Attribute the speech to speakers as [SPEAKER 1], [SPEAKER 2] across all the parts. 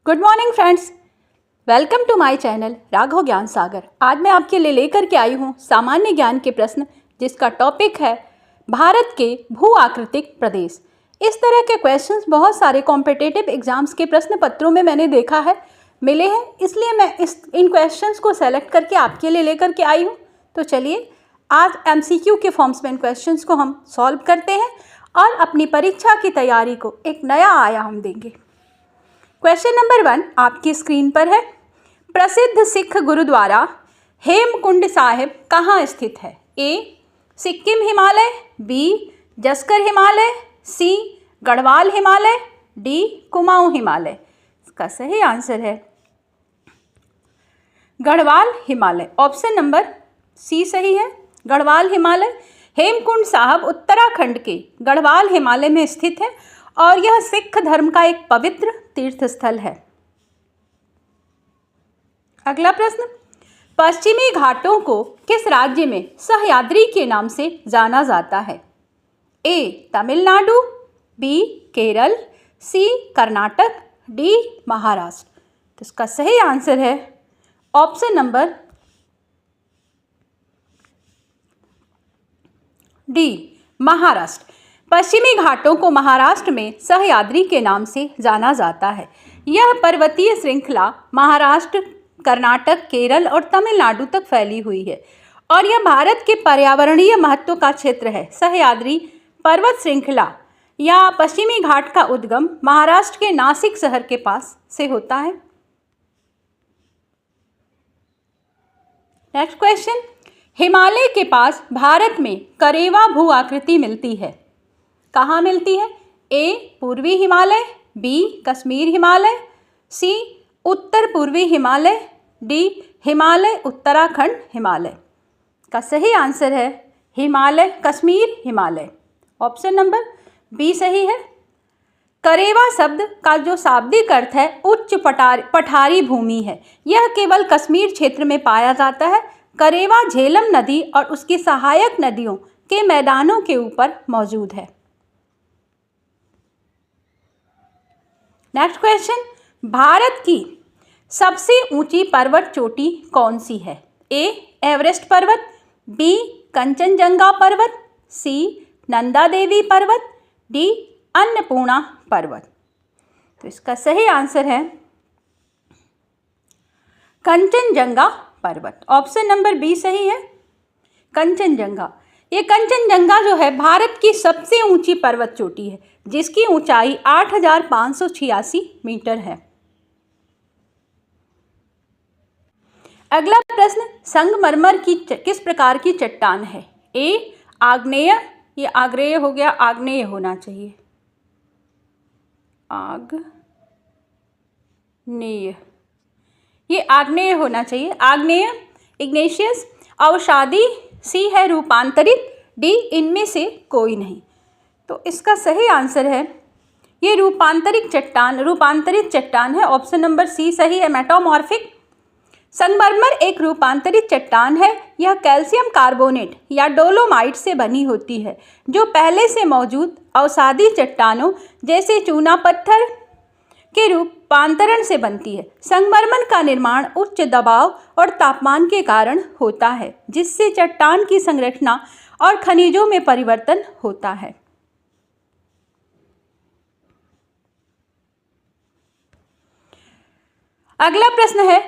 [SPEAKER 1] Good morning friends, welcome to my channel Raghav Gyan Sagar. आज मैं आपके लिए लेकर के आई हूँ सामान्य ज्ञान के प्रश्न, जिसका टॉपिक है भारत के भू आकृतिक प्रदेश। इस तरह के क्वेश्चंस बहुत सारे कॉम्पिटिटिव एग्जाम्स के प्रश्न पत्रों में मैंने देखा है, मिले हैं, इसलिए मैं इन क्वेश्चंस को सेलेक्ट करके आपके लिए लेकर के आई हूँ। तो चलिए आज MCQ के फॉर्म्स में इन क्वेश्चंस को हम सॉल्व करते हैं और अपनी परीक्षा की तैयारी को एक नया आयाम देंगे। क्वेश्चन नंबर 1 आपकी स्क्रीन पर है। प्रसिद्ध सिख गुरुद्वारा हेमकुंड साहिब कहाँ स्थित है? A Sikkim Himalaya, B Zanskar Himalaya, C Garhwal Himalaya, D Kumaon Himalaya. इसका सही आंसर है Garhwal Himalaya. Option number C सही है, गढ़वाल हिमालय। हेमकुंड साहिब उत्तराखंड के गढ़वाल हिमालय में स्थित है और यह सिख धर्म का एक पवित्र तीर्थ स्थल है। अगला प्रश्न, पश्चिमी घाटों को किस राज्य में सह्याद्री के नाम से जाना जाता है? ए तमिलनाडु, बी केरल, सी कर्नाटक, डी महाराष्ट्र। तो इसका सही आंसर है ऑप्शन नंबर डी महाराष्ट्र। पश्चिमी घाटों को महाराष्ट्र में सह्याद्री के नाम से जाना जाता है। यह पर्वतीय श्रृंखला महाराष्ट्र, कर्नाटक, केरल और तमिलनाडु तक फैली हुई है और यह भारत के पर्यावरणीय महत्व का क्षेत्र है। सह्याद्री पर्वत श्रृंखला या पश्चिमी घाट का उद्गम महाराष्ट्र के नासिक शहर के पास से होता है। नेक्स्ट क्वेश्चन, हिमालय के पास भारत में करेवा भू आकृति मिलती है। कहाँ मिलती है? ए पूर्वी हिमालय, बी कश्मीर हिमालय, सी उत्तर पूर्वी हिमालय, डी हिमालय उत्तराखंड हिमालय। का सही आंसर है Himalaya Kashmir Himalaya. Option number B सही है। करेवा शब्द का जो शाब्दिक अर्थ है उच्च पठारी भूमि है। यह केवल कश्मीर क्षेत्र में पाया जाता है। करेवा झेलम नदी और उसकी सहायक नदियों के मैदानों के ऊपर मौजूद है। नेक्स्ट क्वेश्चन, भारत की सबसे ऊंची पर्वत चोटी कौन सी है? ए एवरेस्ट पर्वत, बी कंचनजंगा पर्वत, सी नंदा देवी पर्वत, डी अन्नपूर्णा पर्वत। तो इसका सही आंसर है कंचनजंगा पर्वत। ऑप्शन नंबर बी सही है, कंचनजंगा। ये कंचनजंगा जो है भारत की सबसे ऊंची पर्वत चोटी है, जिसकी ऊंचाई 8,586 मीटर है। अगला प्रश्न, संगमरमर की किस प्रकार की चट्टान है? ए आग्नेय, ये आग्नेय हो गया, आग्नेय होना चाहिए, आग्नेय, ये आग्नेय होना चाहिए, आग्नेय, इग्नेशियस, अवसादी, सी है रूपांतरित, डी इनमें से कोई नहीं। तो इसका सही आंसर है ये रूपांतरित चट्टान है। ऑप्शन नंबर सी सही है, मेटामॉर्फिक। संगमरमर एक रूपांतरित चट्टान है। यह कैल्शियम कार्बोनेट या डोलोमाइट से बनी होती है, जो पहले से मौजूद अवसादी चट्टानों जैसे चूना पत्थर के रूपांतरण से बनती है। संगमरमर का निर्माण उच्च दबाव और तापमान के कारण होता है, जिससे चट्टान की संरचना और खनिजों में परिवर्तन होता है। अगला प्रश्न है,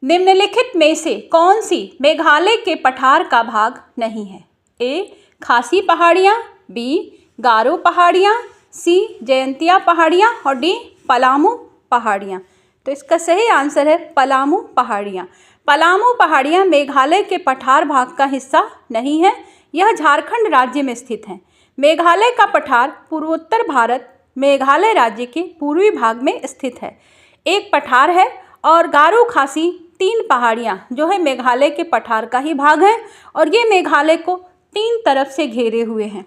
[SPEAKER 1] निम्नलिखित में से कौन सी मेघालय के पठार का भाग नहीं है? ए खासी पहाड़ियाँ, बी गारो पहाड़ियाँ, सी जयंतिया पहाड़ियाँ और डी पलामू पहाड़ियाँ। तो इसका सही आंसर है पलामू पहाड़ियाँ। पलामू पहाड़ियाँ मेघालय के पठार भाग का हिस्सा नहीं है। यह झारखंड राज्य में स्थित है। मेघालय का पठार पूर्वोत्तर भारत मेघालय राज्य के पूर्वी भाग में स्थित है। एक पठार है और गारो खासी 3 पहाड़ियाँ जो है मेघालय के पठार का ही भाग है और ये मेघालय को 3 तरफ से घेरे हुए हैं,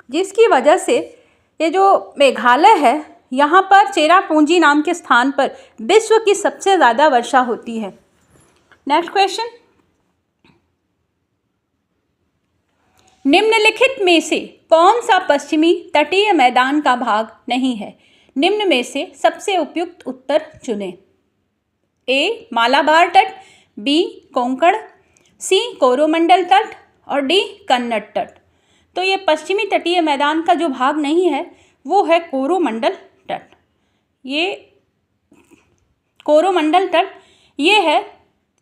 [SPEAKER 1] जिसकी वजह से ये जो मेघालय है यहाँ पर चेरापूंजी नाम के स्थान पर विश्व की सबसे ज़्यादा वर्षा होती है। नेक्स्ट क्वेश्चन, निम्नलिखित में से कौन सा पश्चिमी तटीय मैदान का भाग नहीं है? निम्न में से सबसे उपयुक्त उत्तर चुनें। ए मालाबार तट, बी कोंकण, सी कोरोमंडल तट और डी कन्नड़ तट। तो ये पश्चिमी तटीय मैदान का जो भाग नहीं है वो है कोरोमंडल तट। ये कोरोमंडल तट ये है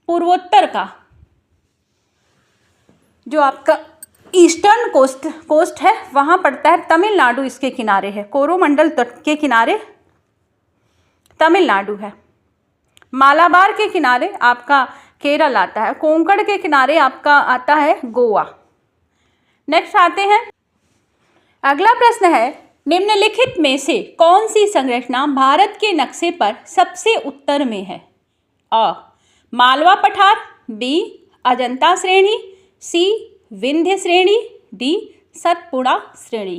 [SPEAKER 1] पूर्वोत्तर का जो आपका ईस्टर्न कोस्ट है, वहाँ पड़ता है। तमिलनाडु इसके किनारे है। कोरोमंडल तट के किनारे तमिलनाडु है। मालाबार के किनारे आपका केरल आता है। कोंकण के किनारे आपका आता है गोवा। नेक्स्ट आते हैं, अगला प्रश्न है, निम्नलिखित में से कौन सी संरचना भारत के नक्शे पर सबसे उत्तर में है? अ मालवा पठार, बी अजंता श्रेणी, सी विंध्य श्रेणी, डी सतपुड़ा श्रेणी।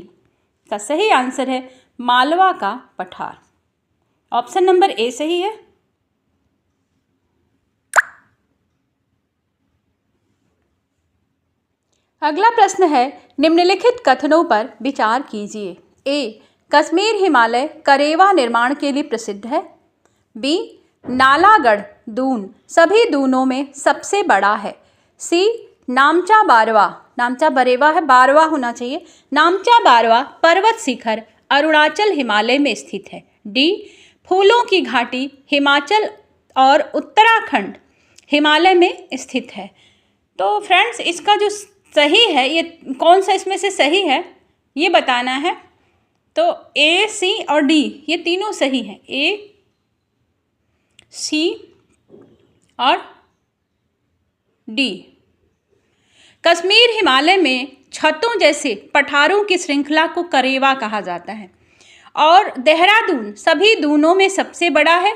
[SPEAKER 1] का सही आंसर है मालवा का पठार। ऑप्शन नंबर ए सही है। अगला प्रश्न है, निम्नलिखित कथनों पर विचार कीजिए। ए कश्मीर हिमालय करेवा निर्माण के लिए प्रसिद्ध है। बी नालागढ़ दून सभी दूनों में सबसे बड़ा है। सी नामचा बारवा, नामचा बरेवा है, बारवा होना चाहिए, नामचा बारवा पर्वत शिखर अरुणाचल हिमालय में स्थित है। डी फूलों की घाटी हिमाचल और उत्तराखंड हिमालय में स्थित है। तो फ्रेंड्स इसका जो सही है, ये कौन सा इसमें से सही है ये बताना है। तो ए, सी और डी ये तीनों सही हैं। ए, सी और डी। कश्मीर हिमालय में छतों जैसे पठारों की श्रृंखला को करेवा कहा जाता है और देहरादून सभी दूनों में सबसे बड़ा है।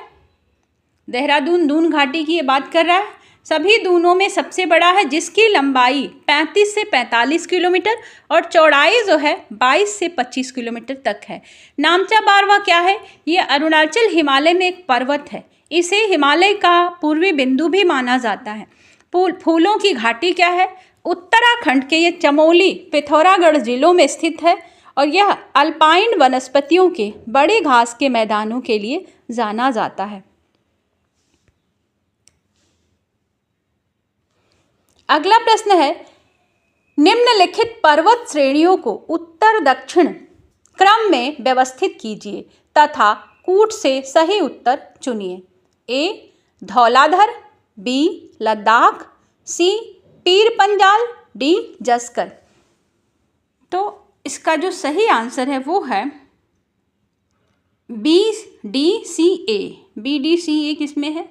[SPEAKER 1] देहरादून दून घाटी की ये बात कर रहा है, सभी दूनों में सबसे बड़ा है, जिसकी लंबाई 35 से 45 किलोमीटर और चौड़ाई जो है 22 से 25 किलोमीटर तक है। नामचा बारवा क्या है? ये अरुणाचल हिमालय में एक पर्वत है। इसे हिमालय का पूर्वी बिंदु भी माना जाता है। फूलों की घाटी क्या है? उत्तराखंड के ये चमोली पिथौरागढ़ जिलों में स्थित है और यह अल्पाइन वनस्पतियों के बड़े घास के मैदानों के लिए जाना जाता है। अगला प्रश्न है, निम्नलिखित पर्वत श्रेणियों को उत्तर दक्षिण क्रम में व्यवस्थित कीजिए तथा कूट से सही उत्तर चुनिए। ए धौलाधर, बी लद्दाख, सी पीर पंजाल, डी जस्कर। तो इसका जो सही आंसर है वो है बी डी सी ए। बी डी सी ए किसमें है?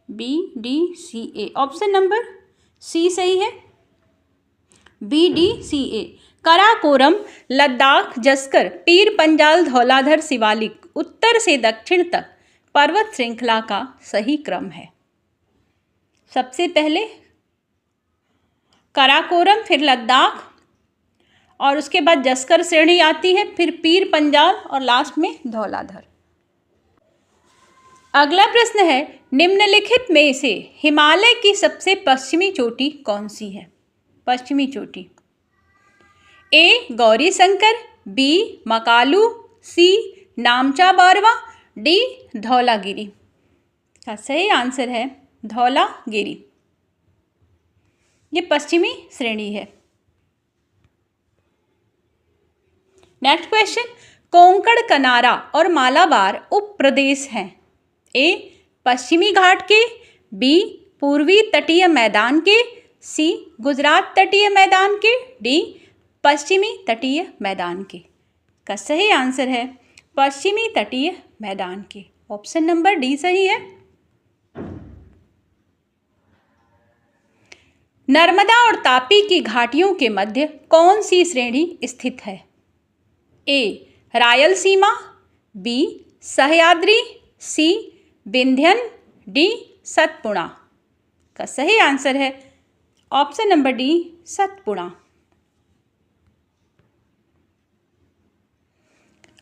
[SPEAKER 1] बी डी सी ए। ऑप्शन नंबर सी सही है। बी डी सी ए काराकोरम, लद्दाख, जस्कर, पीर पंजाल, धौलाधर, शिवालिक उत्तर से दक्षिण तक पर्वत श्रृंखला का सही क्रम है। सबसे पहले काराकोरम, फिर लद्दाख और उसके बाद जस्कर श्रेणी आती है, फिर पीर पंजाल और लास्ट में धौलाधर। अगला प्रश्न है, निम्नलिखित में से हिमालय की सबसे पश्चिमी चोटी कौन सी है? पश्चिमी चोटी। ए गौरी शंकर, बी मकालू, सी नामचा बारवा, डी धौलागिरी। का सही आंसर है धौलागिरी। ये पश्चिमी श्रेणी है। नेक्स्ट क्वेश्चन, कोंकण, कनारा और मालाबार उप प्रदेश हैं। ए पश्चिमी घाट के, बी पूर्वी तटीय मैदान के, सी गुजरात तटीय मैदान के, डी पश्चिमी तटीय मैदान के। का सही आंसर है पश्चिमी तटीय मैदान के। ऑप्शन नंबर डी सही है। नर्मदा और तापी की घाटियों के मध्य कौन सी श्रेणी स्थित है? ए रायलसीमा, बी सह्याद्री, सी विंध्यन, डी सतपुड़ा। का सही आंसर है ऑप्शन नंबर डी सतपुड़ा।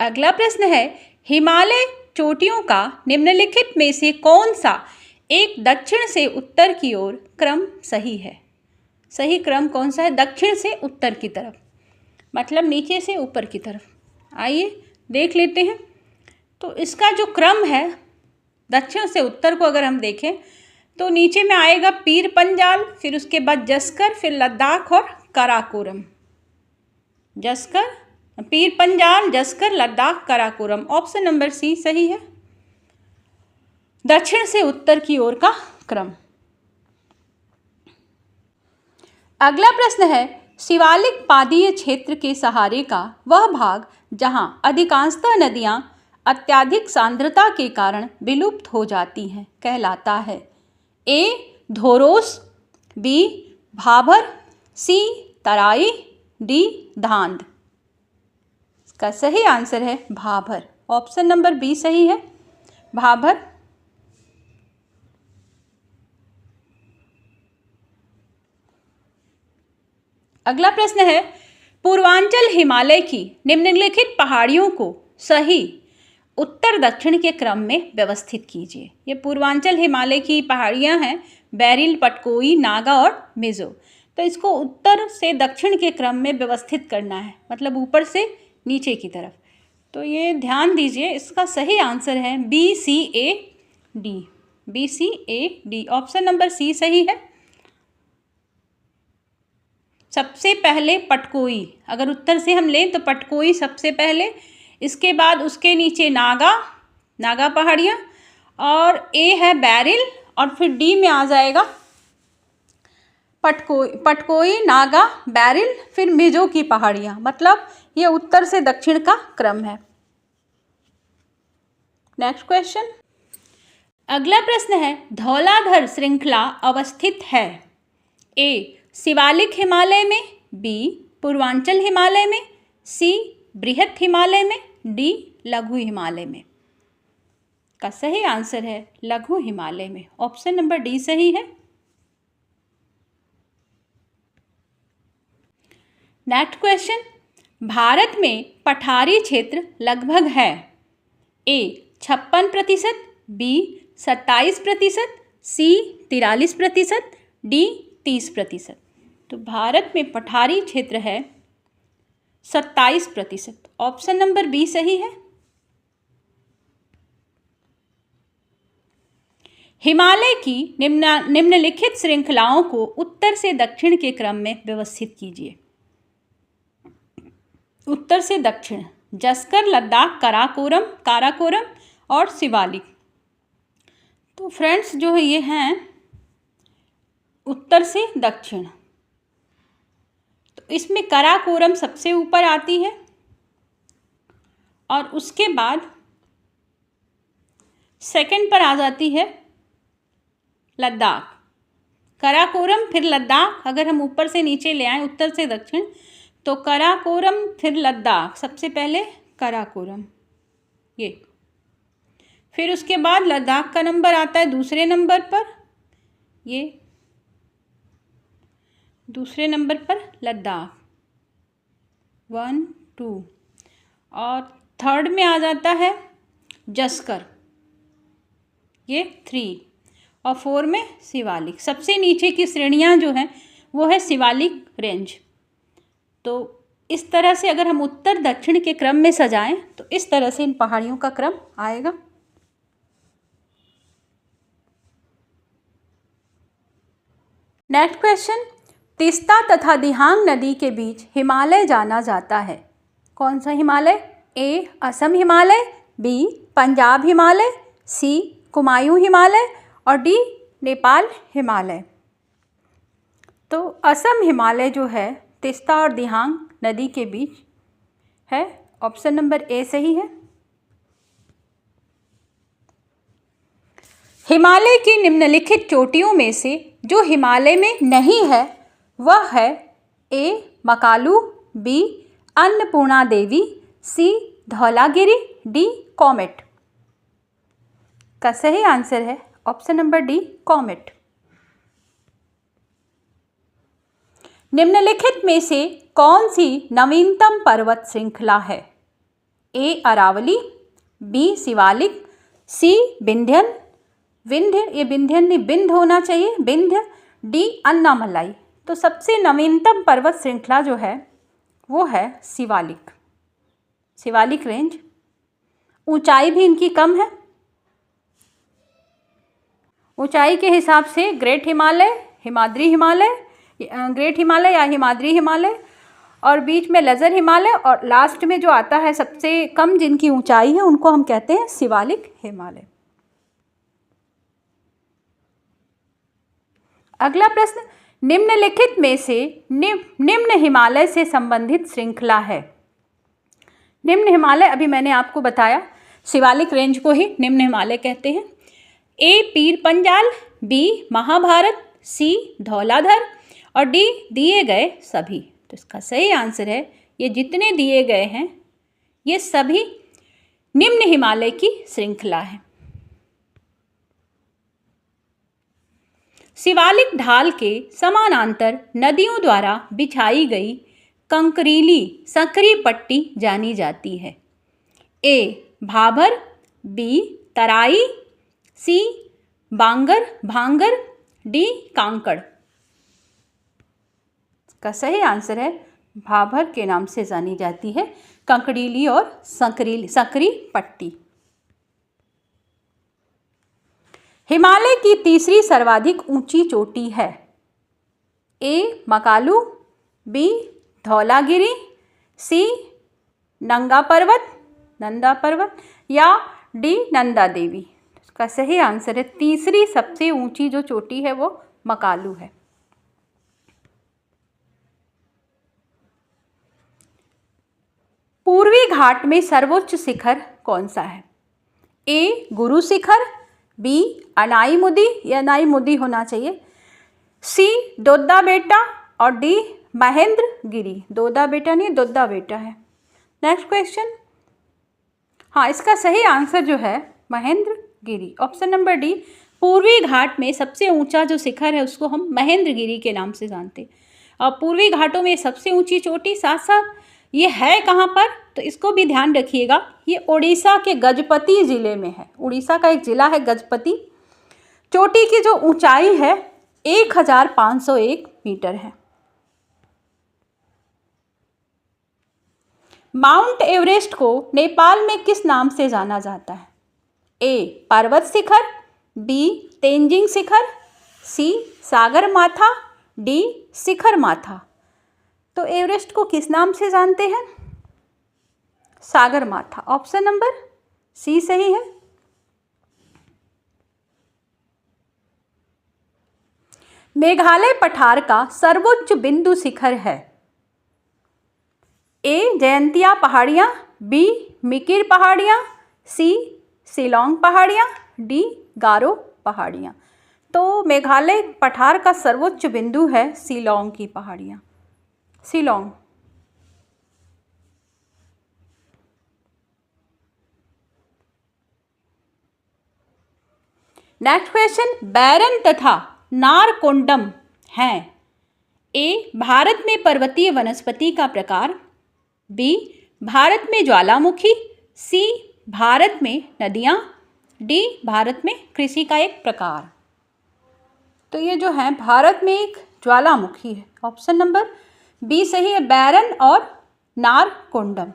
[SPEAKER 1] अगला प्रश्न है, हिमालय चोटियों का निम्नलिखित में से कौन सा एक दक्षिण से उत्तर की ओर क्रम सही है? सही क्रम कौन सा है? दक्षिण से उत्तर की तरफ, मतलब नीचे से ऊपर की तरफ। आइए देख लेते हैं। तो इसका जो क्रम है दक्षिण से उत्तर को अगर हम देखें तो नीचे में आएगा पीर पंजाल, फिर उसके बाद जस्कर, फिर लद्दाख और Karakoram. Zaskar, Pir Panjal, Zaskar, Ladakh, Karakoram. Option number C सही है, दक्षिण से उत्तर की ओर का क्रम। अगला प्रश्न है, शिवालिक पादीय क्षेत्र के सहारे का वह भाग जहां अधिकांशतः नदियां अत्यधिक सांद्रता के कारण विलुप्त हो जाती हैं कहलाता है। ए धोरोस, बी भाभर, सी तराई, डी धांध। इसका सही आंसर है भाभर। ऑप्शन नंबर बी सही है, भाभर। अगला प्रश्न है, पूर्वांचल हिमालय की निम्नलिखित पहाड़ियों को सही उत्तर दक्षिण के क्रम में व्यवस्थित कीजिए। ये पूर्वांचल हिमालय की पहाड़ियां हैं, बैरिल, पटकोई, नागा और मिजो। तो इसको उत्तर से दक्षिण के क्रम में व्यवस्थित करना है, मतलब ऊपर से नीचे की तरफ। तो ये ध्यान दीजिए, इसका सही आंसर है B C A D. B C A D, option number C सही है। सबसे पहले पटकोई, अगर उत्तर से हम लें तो पटकोई सबसे पहले, इसके बाद उसके नीचे नागा पहाड़ियाँ, और ए है बैरिल, और फिर डी में आ जाएगा पटकोई, नागा, बैरिल, फिर मिजो की पहाड़ियाँ। मतलब ये उत्तर से दक्षिण का क्रम है। Next question. अगला प्रश्न है, धौलाधर श्रृंखला अवस्थित है ए शिवालिक हिमालय में, बी पूर्वांचल हिमालय में, सी बृहत हिमालय में, डी लघु हिमालय में। का सही आंसर है लघु हिमालय में। ऑप्शन नंबर डी सही है। नेक्स्ट क्वेश्चन, भारत में पठारी क्षेत्र लगभग है ए 56%, बी 27%, सी 43%, डी 30%। तो भारत में पठारी क्षेत्र है 27%। ऑप्शन नंबर बी सही है। हिमालय की निम्नलिखित श्रृंखलाओं को उत्तर से दक्षिण के क्रम में व्यवस्थित कीजिए। उत्तर से दक्षिण, जस्कर, लद्दाख, काराकोरम और शिवालिक। तो फ्रेंड्स जो है ये हैं उत्तर से दक्षिण। तो इसमें काराकोरम सबसे ऊपर आती है, और उसके बाद सेकंड पर आ जाती है लद्दाख। काराकोरम फिर लद्दाख, अगर हम ऊपर से नीचे ले आए उत्तर से दक्षिण, तो काराकोरम फिर लद्दाख, सबसे पहले काराकोरम ये, फिर उसके बाद लद्दाख का नंबर आता है दूसरे नंबर पर, ये दूसरे नंबर पर लद्दाख 1 2, और थर्ड में आ जाता है जस्कर, ये 3, और 4 में शिवालिक। सबसे नीचे की श्रेणियां जो हैं वो है शिवालिक रेंज। तो इस तरह से अगर हम उत्तर दक्षिण के क्रम में सजाएं तो इस तरह से इन पहाड़ियों का क्रम आएगा। नेक्स्ट क्वेश्चन, तीस्ता तथा दिहांग नदी के बीच हिमालय जाना जाता है। कौन सा हिमालय? ए असम हिमालय, बी पंजाब हिमालय, सी कुमायूं हिमालय और डी नेपाल हिमालय। तो असम हिमालय जो है तीस्ता और दिहांग नदी के बीच है। ऑप्शन नंबर ए सही है। हिमालय की निम्नलिखित चोटियों में से जो हिमालय में नहीं है वह है ए मकालू, बी अन्नपूर्णा देवी, सी धौलागिरी, डी कॉमेट। का सही आंसर है ऑप्शन नंबर डी कॉमेट। निम्नलिखित में से कौन सी नवीनतम पर्वत श्रृंखला है? ए अरावली, बी शिवालिक, सी विंध्य, ये विंध्यन नहीं विंध्य होना चाहिए, विंध्य, डी अन्नामलाई। तो सबसे नवीनतम पर्वत श्रृंखला जो है वो है शिवालिक रेंज। ऊंचाई भी इनकी कम है। ऊंचाई के हिसाब से ग्रेट हिमालय, हिमाद्री हिमालय, ग्रेट हिमालय या हिमाद्री हिमालय, और बीच में लजर हिमालय, और लास्ट में जो आता है सबसे कम जिनकी ऊंचाई है उनको हम कहते हैं शिवालिक हिमालय। अगला प्रश्न, निम्नलिखित में से निम्न हिमालय से संबंधित श्रृंखला है। निम्न हिमालय अभी मैंने आपको बताया, शिवालिक रेंज को ही निम्न हिमालय कहते हैं। ए पीर पंजाल, बी महाभारत, सी धौलाधर और डी दिए गए सभी। तो इसका सही आंसर है ये जितने दिए गए हैं ये सभी निम्न हिमालय की श्रृंखला है। शिवालिक ढाल के समानांतर नदियों द्वारा बिछाई गई कंकरीली संकरी पट्टी जानी जाती है। ए भाबर, बी तराई, सी बांगर भांगर, डी कांकड़। का सही आंसर है भाबर के नाम से जानी जाती है कंकरीली और संकरी पट्टी। हिमालय की तीसरी सर्वाधिक ऊंची चोटी है। ए मकालू, बी धौलागिरी, सी नंदा पर्वत या डी नंदा देवी। इसका सही आंसर है तीसरी सबसे ऊंची जो चोटी है वो मकालू है। पूर्वी घाट में सर्वोच्च शिखर कौन सा है? ए गुरु शिखर, बी अनाईमुदी, या अनाईमुदी होना चाहिए, सी दोद्दा बेटा और डी महेंद्र गिरी। दोद्दा बेटा नहीं, दोद्दा बेटा है। नेक्स्ट क्वेश्चन, हाँ इसका सही आंसर जो है महेंद्र गिरी, ऑप्शन नंबर डी। पूर्वी घाट में सबसे ऊंचा जो शिखर है उसको हम महेंद्र गिरी के नाम से जानते हैं। और पूर्वी घाटों में सबसे ऊंची चोटी साथ साथ ये है कहाँ पर, तो इसको भी ध्यान रखिएगा, ये उड़ीसा के गजपति ज़िले में है। उड़ीसा का एक ज़िला है गजपति। चोटी की जो ऊंचाई है 1501 मीटर है। माउंट एवरेस्ट को नेपाल में किस नाम से जाना जाता है? ए पर्वत शिखर, बी तेंजिंग शिखर, सी सागर माथा, डी शिखर माथा। तो एवरेस्ट को किस नाम से जानते हैं? सागर माथा, ऑप्शन नंबर सी सही है। मेघालय पठार का सर्वोच्च बिंदु शिखर है। ए जयंतिया पहाड़ियाँ, बी मिकिर पहाड़ियाँ, सी शिलोंग पहाड़ियाँ, डी गारो पहाड़ियाँ। तो मेघालय पठार का सर्वोच्च बिंदु है शिलोंग की पहाड़ियाँ, शिलोंग। नेक्स्ट क्वेश्चन, बैरन तथा नारकोंडम हैं। ए भारत में पर्वतीय वनस्पति का प्रकार, बी भारत में ज्वालामुखी, सी भारत में नदियाँ, डी भारत में कृषि का एक प्रकार। तो ये जो है भारत में एक ज्वालामुखी है, ऑप्शन नंबर बी सही है, बैरन और नारकोंडम।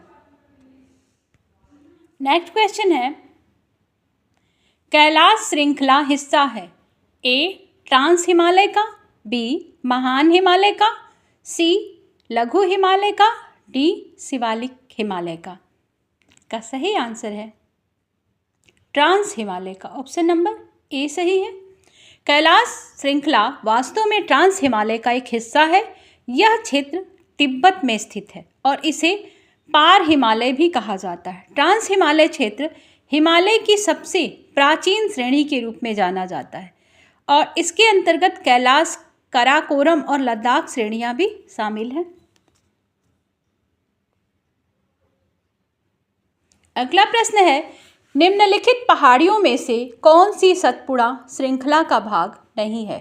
[SPEAKER 1] नेक्स्ट क्वेश्चन है, कैलाश श्रृंखला हिस्सा है। ए ट्रांस हिमालय का, बी महान हिमालय का, सी लघु हिमालय का, डी शिवालिक हिमालय का। का सही आंसर है ट्रांस हिमालय का, ऑप्शन नंबर ए सही है। कैलाश श्रृंखला वास्तव में ट्रांस हिमालय का एक हिस्सा है। यह क्षेत्र तिब्बत में स्थित है और इसे पार हिमालय भी कहा जाता है। ट्रांस हिमालय क्षेत्र हिमालय की सबसे प्राचीन श्रेणी के रूप में जाना जाता है और इसके अंतर्गत कैलाश, काराकोरम और लद्दाख श्रेणियां भी शामिल हैं। अगला प्रश्न है, निम्नलिखित पहाड़ियों में से कौन सी सतपुड़ा श्रृंखला का भाग नहीं है?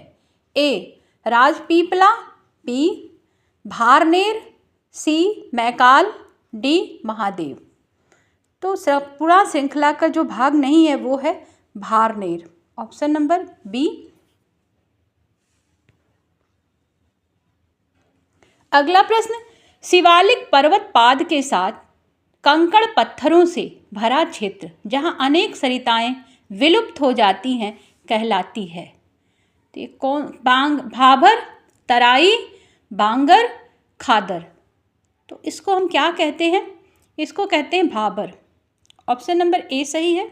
[SPEAKER 1] ए राजपीपला, बी भारनेर, सी मैकाल, डी महादेव। तो सतपुड़ा श्रृंखला का जो भाग नहीं है वो है भारनेर, ऑप्शन नंबर बी। अगला प्रश्न, शिवालिक पर्वत पाद के साथ कंकड़ पत्थरों से भरा क्षेत्र जहाँ अनेक सरिताएं विलुप्त हो जाती हैं कहलाती है। तो ये कौन? भाबर, तराई, बांगर, खादर। तो इसको हम क्या कहते हैं? इसको कहते हैं भाबर। ऑप्शन नंबर ए सही है।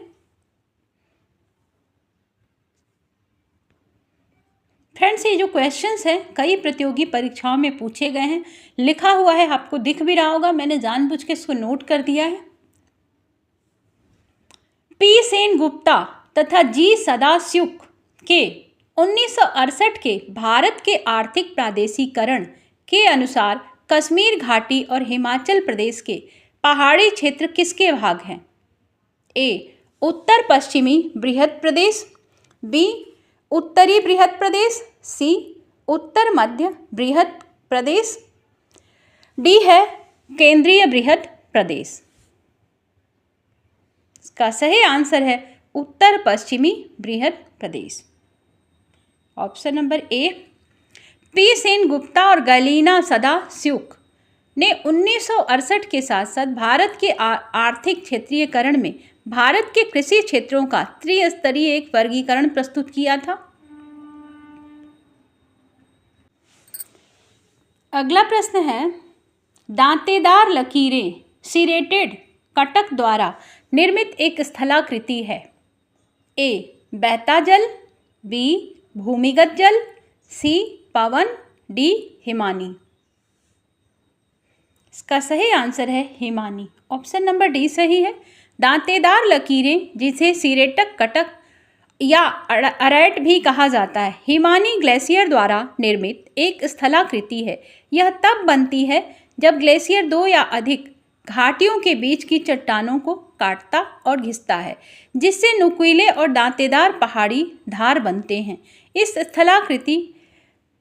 [SPEAKER 1] फ्रेंड्स, ये जो क्वेश्चंस हैं कई प्रतियोगी परीक्षाओं में पूछे गए हैं। लिखा हुआ है, आपको दिख भी रहा होगा, मैंने जानबूझ के इसको नोट कर दिया है। पी सेन गुप्ता तथा जी सदाशिव के 1968 के भारत के आर्थिक प्रादेशिकरण के अनुसार कश्मीर घाटी और हिमाचल प्रदेश के पहाड़ी क्षेत्र किसके भाग हैं? ए उत्तर पश्चिमी बृहद प्रदेश, बी उत्तरी बृहद प्रदेश, सी उत्तर मध्य बृहद प्रदेश, डी है केंद्रीय बृहद प्रदेश। इसका सही आंसर है उत्तर पश्चिमी बृहद प्रदेश। Option number A. P Sen Gupta और गलीना सदाशिव ने 1968 के साथ साथ भारत के आर्थिक क्षेत्रीयकरण में भारत के कृषि क्षेत्रों का त्रिस्तरीय एक वर्गीकरण प्रस्तुत किया था। अगला प्रश्न है, दांतेदार लकीरें सिरेटेड कटक द्वारा निर्मित एक स्थलाकृति है। ए बहता जल, बी भूमिगत जल, सी पवन, डी हिमानी। इसका सही आंसर है हिमानी। ऑप्शन नंबर डी सही है। दांतेदार लकीरें, जिसे सिरेटक कटक या अरैट भी कहा जाता है, हिमानी ग्लेशियर द्वारा निर्मित एक स्थलाकृति है। यह तब बनती है जब ग्लेशियर दो या अधिक घाटियों के बीच की चट्टानों को काटता और घिसता है, जिससे नुकीले और दांतेदार पहाड़ी धार बनते हैं। इस स्थलाकृति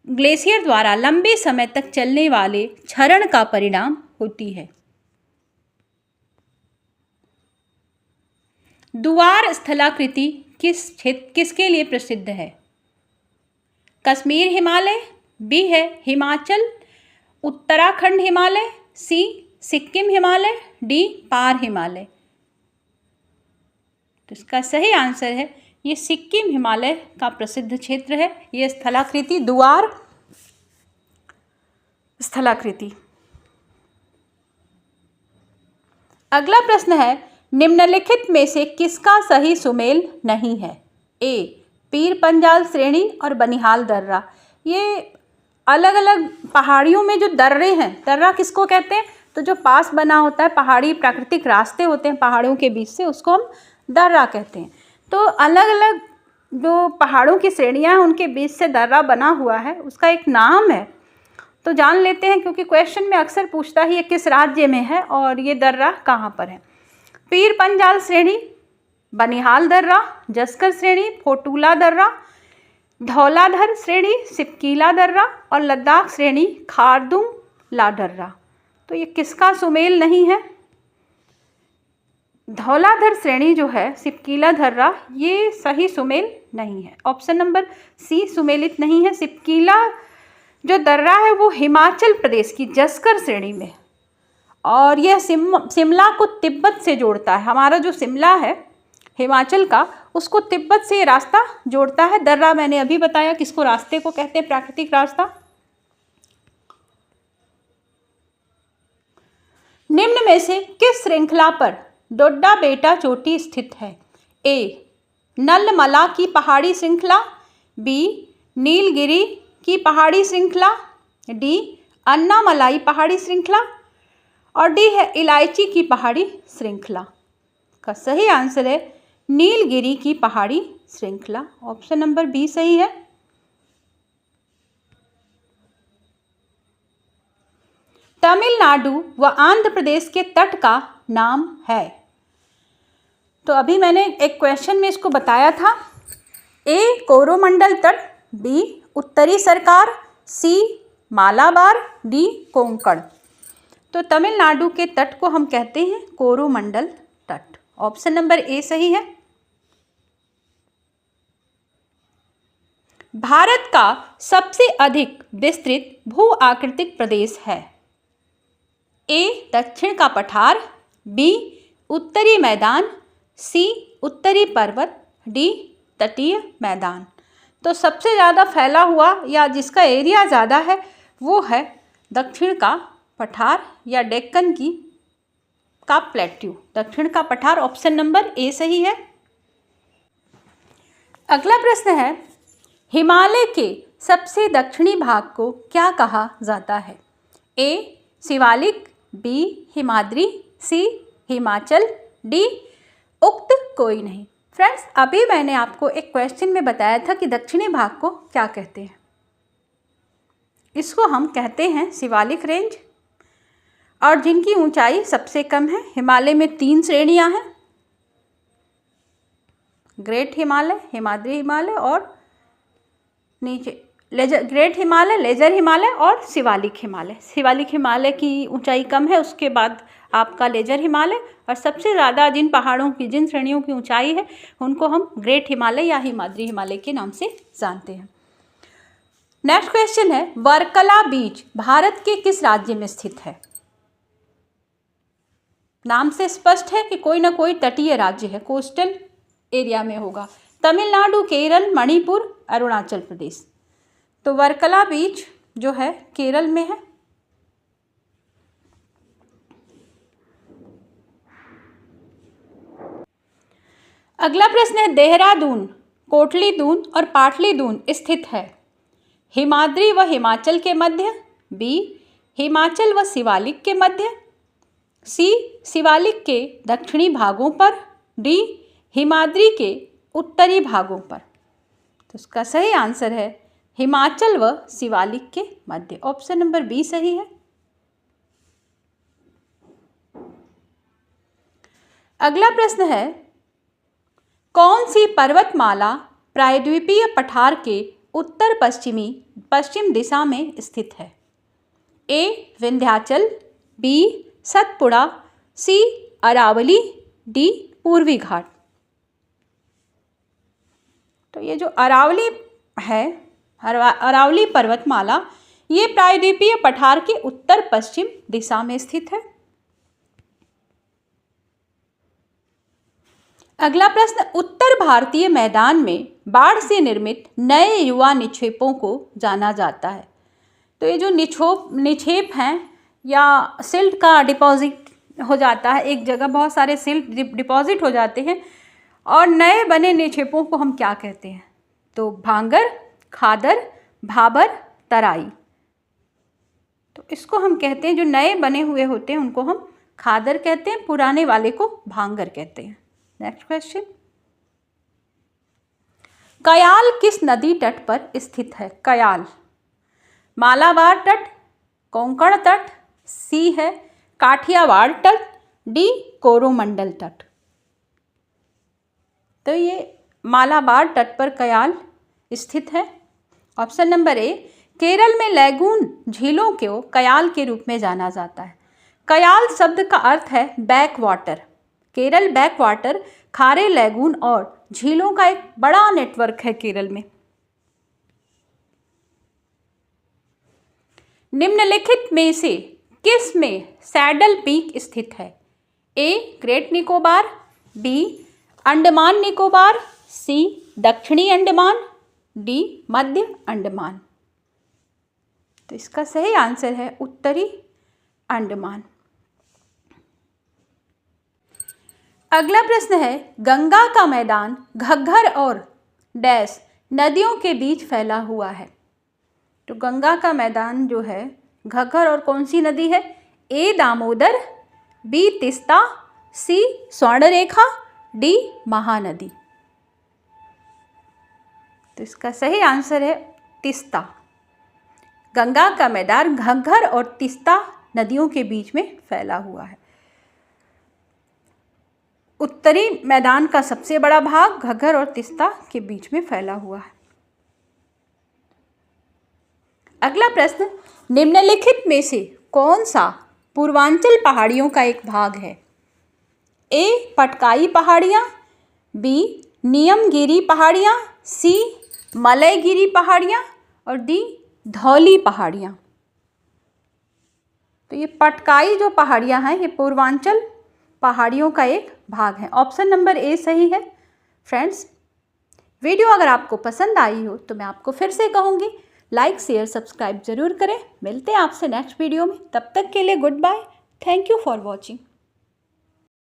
[SPEAKER 1] ग्लेशियर द्वारा लंबे समय तक चलने वाले क्षरण का परिणाम होती है। दुआर स्थलाकृति किसके लिए प्रसिद्ध है? कश्मीर हिमालय, बी है हिमाचल उत्तराखंड हिमालय, सी सिक्किम हिमालय, डी पार हिमालय। तो इसका सही आंसर है ये सिक्किम हिमालय का प्रसिद्ध क्षेत्र है ये स्थलाकृति, दुआर स्थलाकृति। अगला प्रश्न है, निम्नलिखित में से किसका सही सुमेल नहीं है? ए पीर पंजाल श्रेणी और बनिहाल दर्रा। ये अलग अलग पहाड़ियों में जो दर्रे हैं, दर्रा किसको कहते हैं? तो जो पास बना होता है, पहाड़ी प्राकृतिक रास्ते होते हैं पहाड़ों के बीच से, उसको हम दर्रा कहते हैं। तो अलग अलग जो पहाड़ों की श्रेणियाँ हैं उनके बीच से दर्रा बना हुआ है, उसका एक नाम है। तो जान लेते हैं, क्योंकि क्वेश्चन में अक्सर पूछता ही है किस राज्य में है और ये दर्रा कहाँ पर है। पीर पंजाल श्रेणी, बनिहाल दर्रा, जस्कर श्रेणी, फोटूला दर्रा, धौलाधर श्रेणी, सिपकीला दर्रा और लद्दाख श्रेणी खारदुंग ला दर्रा। तो ये किसका सुमेल नहीं है? धौलाधर श्रेणी जो है, सिपकीला दर्रा, ये सही सुमेल नहीं है। ऑप्शन नंबर सी सुमेलित नहीं है। सिपकीला जो दर्रा है वो हिमाचल प्रदेश की जस्कर श्रेणी में, और यह शिमला को तिब्बत से जोड़ता है। हमारा जो शिमला है हिमाचल का, उसको तिब्बत से रास्ता जोड़ता है। दर्रा मैंने अभी बताया किसको रास्ते को कहते हैं, प्राकृतिक रास्ता। निम्न में से किस श्रृंखला पर डोडा बेटा चोटी स्थित है? ए नलमला की पहाड़ी श्रृंखला, बी नीलगिरी की पहाड़ी श्रृंखला, डी अन्नामलाई पहाड़ी श्रृंखला और डी है इलायची की पहाड़ी श्रृंखला। का सही आंसर है नीलगिरी की पहाड़ी श्रृंखला। ऑप्शन नंबर बी सही है। तमिलनाडु व आंध्र प्रदेश के तट का नाम है। तो अभी मैंने एक क्वेश्चन में इसको बताया था। ए कोरोमंडल तट, बी उत्तरी सरकार, सी मालाबार, डी कोंकण। तो तमिलनाडु के तट को हम कहते हैं कोरोमंडल तट। ऑप्शन नंबर ए सही है। भारत का सबसे अधिक विस्तृत भू आकृतिक प्रदेश है? ए दक्षिण का पठार, बी उत्तरी मैदान, सी उत्तरी पर्वत, डी तटीय मैदान। तो सबसे ज़्यादा फैला हुआ या जिसका एरिया ज़्यादा है वो है दक्षिण का पठार या डेक्कन का प्लेट्यू। दक्षिण का पठार, ऑप्शन नंबर ए सही है। अगला प्रश्न है, हिमालय के सबसे दक्षिणी भाग को क्या कहा जाता है? ए शिवालिक, बी हिमाद्री, सी हिमाचल, डी उक्त कोई नहीं। फ्रेंड्स, अभी मैंने आपको एक क्वेश्चन में बताया था कि दक्षिणी भाग को क्या कहते हैं। इसको हम कहते हैं शिवालिक रेंज, और जिनकी ऊंचाई सबसे कम है। हिमालय में 3 श्रेणियां हैं, ग्रेट हिमालय, हिमाद्री हिमालय और नीचे ग्रेट हिमालय, लेजर हिमालय और शिवालिक हिमालय। शिवालिक हिमालय की ऊंचाई कम है, उसके बाद आपका लेजर हिमालय, और सबसे ज़्यादा जिन पहाड़ों की, जिन श्रेणियों की ऊंचाई है उनको हम ग्रेट हिमालय या हिमाद्री हिमालय के नाम से जानते हैं। नेक्स्ट क्वेश्चन है, वर्कला बीच भारत के किस राज्य में स्थित है? नाम से स्पष्ट है कि कोई ना कोई तटीय राज्य है, कोस्टल एरिया में होगा। तमिलनाडु, केरल, मणिपुर, अरुणाचल प्रदेश। तो वर्कला बीच जो है केरल में है। अगला प्रश्न है, देहरादून, कोटली दून और पाटली दून स्थित है? हिमाद्री व हिमाचल के मध्य, बी हिमाचल व शिवालिक के मध्य, सी शिवालिक के दक्षिणी भागों पर, डी हिमाद्री के उत्तरी भागों पर। तो इसका सही आंसर है हिमाचल व शिवालिक के मध्य, ऑप्शन नंबर बी सही है। अगला प्रश्न है, कौन सी पर्वतमाला प्रायद्वीपीय पठार के उत्तर पश्चिम दिशा में स्थित है? ए विंध्याचल, बी सतपुड़ा, सी अरावली, डी पूर्वी घाट। तो ये जो अरावली है, अरावली पर्वतमाला, ये प्रायद्वीपीय पठार के उत्तर पश्चिम दिशा में स्थित है। अगला प्रश्न, उत्तर भारतीय मैदान में बाढ़ से निर्मित नए युवा निक्षेपों को जाना जाता है। तो ये जो निक्षेप हैं या सिल्ट का डिपॉजिट हो जाता है, एक जगह बहुत सारे सिल्ट डिपॉजिट हो जाते हैं, और नए बने निक्षेपों को हम क्या कहते हैं? तो भांगर, खादर, भाबर, तराई। तो इसको हम कहते हैं, जो नए बने हुए होते हैं उनको हम खादर कहते हैं, पुराने वाले को भांगर कहते हैं। नेक्स्ट क्वेश्चन, कयाल किस नदी तट पर स्थित है? कयाल मालाबार तट, कोंकण तट, सी है काठियावाड़ तट, डी कोरोमंडल तट। तो ये मालाबार तट पर कयाल स्थित है। ऑप्शन नंबर ए, केरल में लैगून झीलों को कयाल के रूप में जाना जाता है। कयाल शब्द का अर्थ है back water. Kerala back water, खारे लैगून और झीलों का एक बड़ा नेटवर्क है केरल में। निम्नलिखित में से किस में सैडल पीक स्थित है? A Great Nicobar, B Andaman Nicobar, C दक्षिणी अंडमान, डी मध्य अंडमान। तो इसका सही आंसर है उत्तरी अंडमान। अगला प्रश्न है, गंगा का मैदान घग्गर और डैश नदियों के बीच फैला हुआ है। तो गंगा का मैदान जो है घग्गर और कौन सी नदी है? ए दामोदर, बी तीस्ता, सी स्वर्णरेखा, डी महानदी। तो इसका सही आंसर है तीस्ता। गंगा का मैदान घग्गर और तीस्ता नदियों के बीच में फैला हुआ है। उत्तरी मैदान का सबसे बड़ा भाग घग्गर और तीस्ता के बीच में फैला हुआ है। अगला प्रश्न, निम्नलिखित में से कौन सा पूर्वांचल पहाड़ियों का एक भाग है? ए पटकाई पहाड़ियाँ, बी नियमगिरी पहाड़ियाँ, सी मलयगिरी पहाड़ियाँ और डी धौली पहाड़ियाँ। तो ये पटकाई जो पहाड़ियाँ हैं ये पूर्वांचल पहाड़ियों का एक भाग है। ऑप्शन नंबर ए सही है। फ्रेंड्स, वीडियो अगर आपको पसंद आई हो तो मैं आपको फिर से कहूँगी लाइक शेयर सब्सक्राइब जरूर करें। मिलते हैं आपसे नेक्स्ट वीडियो में, तब तक के लिए goodbye. Thank you for watching.